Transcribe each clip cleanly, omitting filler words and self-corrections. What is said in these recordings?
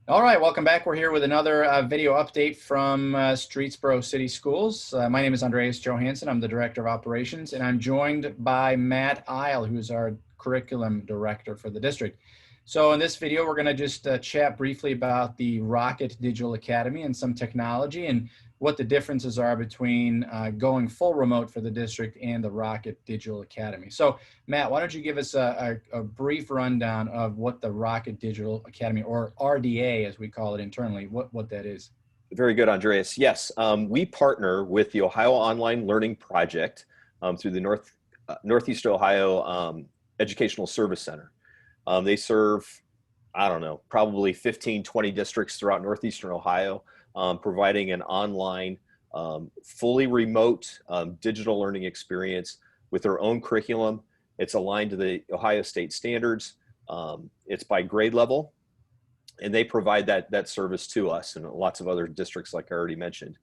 All right, welcome back. We're here with another video update from Streetsboro City Schools. My name is Andreas Johansson. I'm the Director of Operations, and I'm joined by Matt Isle, who's our Curriculum Director for the district. So in this video, we're going to just chat briefly about the Rocket Digital Academy and some technology and what the differences are between going full remote for the district and the Rocket Digital Academy. So Matt, why don't you give us a brief rundown of what the Rocket Digital Academy, or RDA as we call it internally, what that is? Very good, Andreas. Yes, we partner with the Ohio Online Learning Project through the Northeast Ohio Educational Service Center. They serve, I don't know, probably 15, 20 districts throughout Northeastern Ohio, providing an online, fully remote digital learning experience with their own curriculum. It's aligned to the Ohio State standards. It's by grade level, and they provide that service to us and lots of other districts like I already mentioned.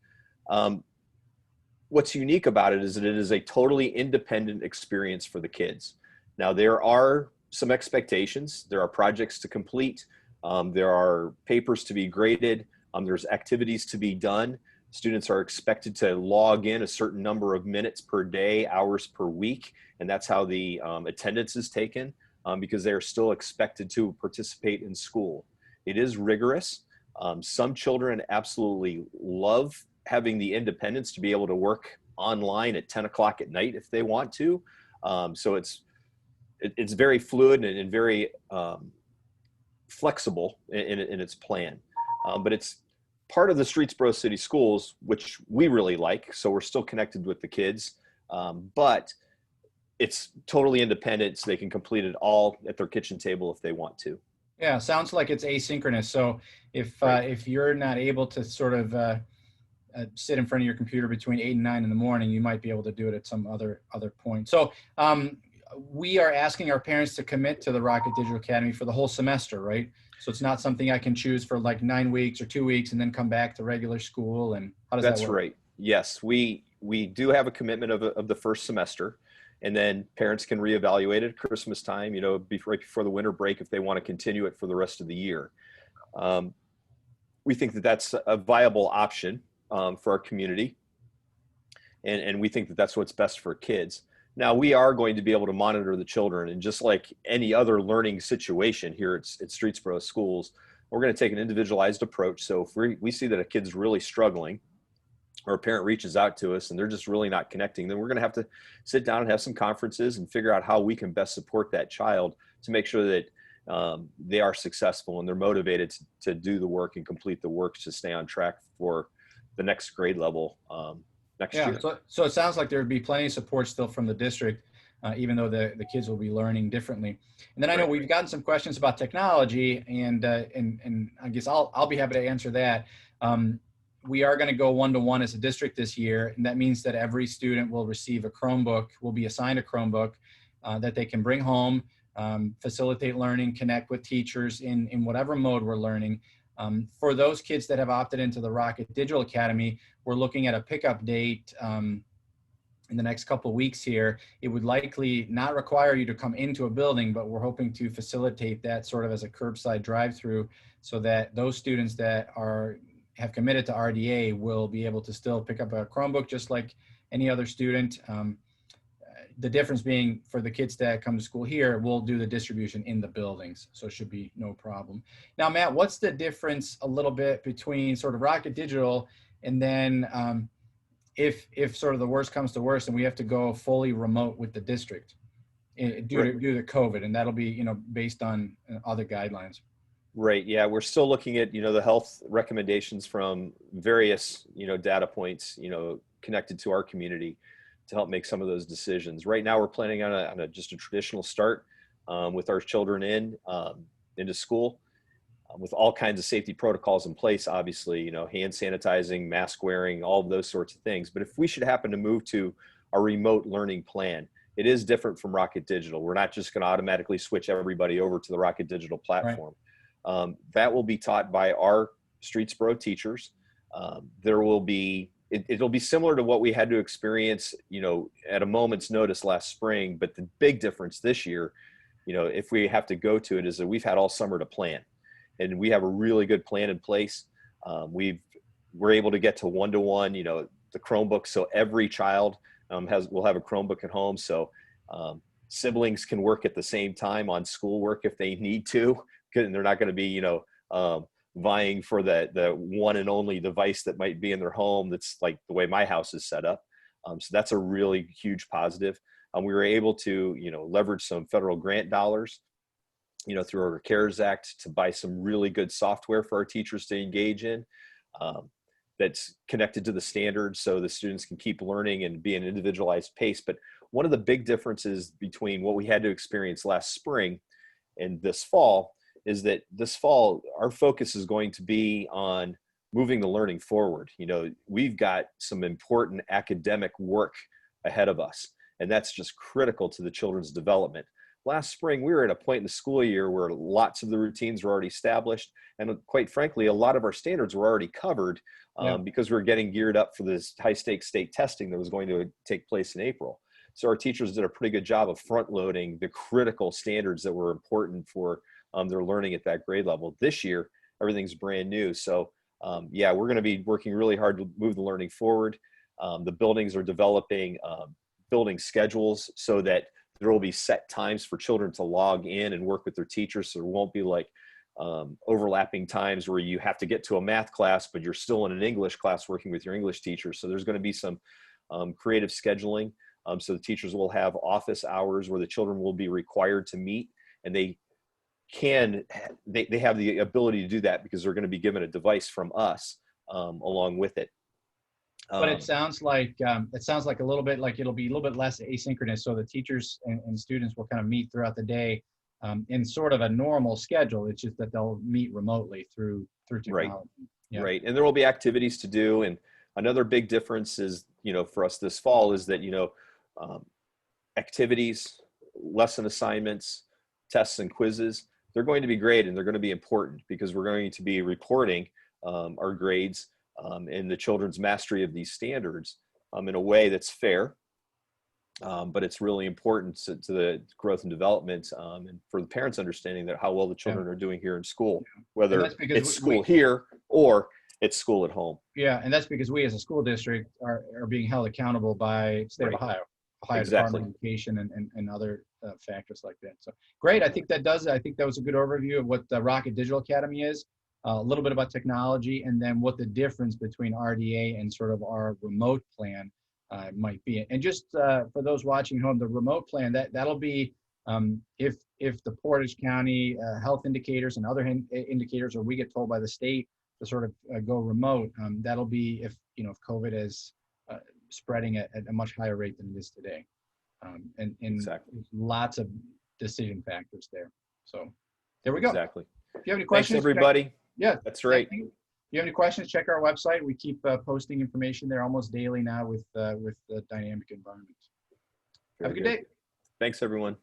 What's unique about it is that it is a totally independent experience for the kids. Now, there are some expectations. There are projects to complete. There are papers to be graded. There's activities to be done. Students are expected to log in a certain number of minutes per day, hours per week, and that's how the attendance is taken because they are still expected to participate in school. It is rigorous. Some children absolutely love having the independence to be able to work online at 10 o'clock at night if they want to. So it's very fluid and very flexible in its plan. But it's part of the Streetsboro City Schools, which we really like. So we're still connected with the kids, but it's totally independent. So they can complete it all at their kitchen table if they want to. Yeah, sounds like it's asynchronous. So if you're not able to sort of sit in front of your computer between 8 and 9 in the morning, you might be able to do it at some other point. So we are asking our parents to commit to the Rocket Digital Academy for the whole semester, right? So it's not something I can choose for like 9 weeks or 2 weeks and then come back to regular school. And how does that work? That's right. Yes, we do have a commitment of the first semester, and then parents can reevaluate at Christmas time, right before the winter break if they want to continue it for the rest of the year. We think that that's a viable option for our community, and we think that that's what's best for kids. Now, we are going to be able to monitor the children, and just like any other learning situation here at Streetsboro Schools, we're going to take an individualized approach. So if we see that a kid's really struggling, or a parent reaches out to us and they're just really not connecting, then we're going to have to sit down and have some conferences and figure out how we can best support that child to make sure that they are successful and they're motivated to do the work and complete the work to stay on track for the next grade level next year. So it sounds like there would be plenty of support still from the district, even though the kids will be learning differently. And then I know we've gotten some questions about technology, and I guess I'll be happy to answer that. We are going to go one-to-one as a district this year, and that means that every student will receive a Chromebook, will be assigned a Chromebook that they can bring home, facilitate learning, connect with teachers in whatever mode we're learning. For those kids that have opted into the Rocket Digital Academy, we're looking at a pickup date in the next couple of weeks here. It would likely not require you to come into a building, but we're hoping to facilitate that sort of as a curbside drive-through so that those students that have committed to RDA will be able to still pick up a Chromebook just like any other student. The difference being for the kids that come to school here, we'll do the distribution in the buildings. So it should be no problem. Now, Matt, what's the difference a little bit between sort of Rocket Digital and then if sort of the worst comes to worst and we have to go fully remote with the district due to COVID, and that'll be, based on other guidelines? Right. Yeah, we're still looking at, the health recommendations from various, data points, connected to our community to help make some of those decisions. Right now, we're planning on just a traditional start with our children into school with all kinds of safety protocols in place, obviously, hand sanitizing, mask wearing, all of those sorts of things. But if we should happen to move to a remote learning plan, it is different from Rocket Digital. We're not just going to automatically switch everybody over to the Rocket Digital platform. Right. That will be taught by our Streetsboro teachers. It'll be similar to what we had to experience, at a moment's notice last spring. But the big difference this year, if we have to go to it, is that we've had all summer to plan. and we have a really good plan in place. We're able to get to one-to-one, the Chromebook. So every child will have a Chromebook at home. So siblings can work at the same time on schoolwork if they need to, and they're not going to be, vying for the one and only device that might be in their home. That's like the way my house is set up. So that's a really huge positive. We were able to, leverage some federal grant dollars, through our CARES Act to buy some really good software for our teachers to engage in. That's connected to the standards so the students can keep learning and be an individualized pace. But one of the big differences between what we had to experience last spring and this fall is that this fall, our focus is going to be on moving the learning forward. We've got some important academic work ahead of us, and that's just critical to the children's development. Last spring, we were at a point in the school year where lots of the routines were already established. And quite frankly, a lot of our standards were already covered because we were getting geared up for this high stakes state testing that was going to take place in April. So our teachers did a pretty good job of front loading the critical standards that were important for their learning at that grade level. This year, everything's brand new. So we're going to be working really hard to move the learning forward. The buildings are developing building schedules so that there will be set times for children to log in and work with their teachers. So there won't be like overlapping times where you have to get to a math class, but you're still in an English class working with your English teacher. So there's going to be some creative scheduling. So the teachers will have office hours where the children will be required to meet, and they have the ability to do that because they're going to be given a device from us along with it. But it sounds like a little bit like it'll be a little bit less asynchronous. So the teachers and students will kind of meet throughout the day in sort of a normal schedule. It's just that they'll meet remotely through technology. Right. Yeah. Right. And there will be activities to do. And another big difference is, for us this fall is that, activities, lesson assignments, tests and quizzes, they're going to be great and they're going to be important because we're going to be reporting our grades and the children's mastery of these standards in a way that's fair, but it's really important to the growth and development and for the parents understanding that how well the children are doing here in school, whether it's school here or it's school at home. Yeah, and that's because we as a school district are being held accountable by state of Ohio Department of Education and other factors like that. So great, I think that was a good overview of what the Rocket Digital Academy is. A little bit about technology, and then what the difference between RDA and sort of our remote plan might be. And just for those watching home, the remote plan, that'll be if the Portage County health indicators and other indicators, or we get told by the state to sort of go remote, that'll be if COVID is spreading at a much higher rate than it is today. And lots of decision factors there. So there we go. Exactly. If you have any questions, thanks everybody. Yeah, that's right. If you have any questions, check our website. We keep posting information there almost daily now with the dynamic environment. Have a good day. Thanks, everyone.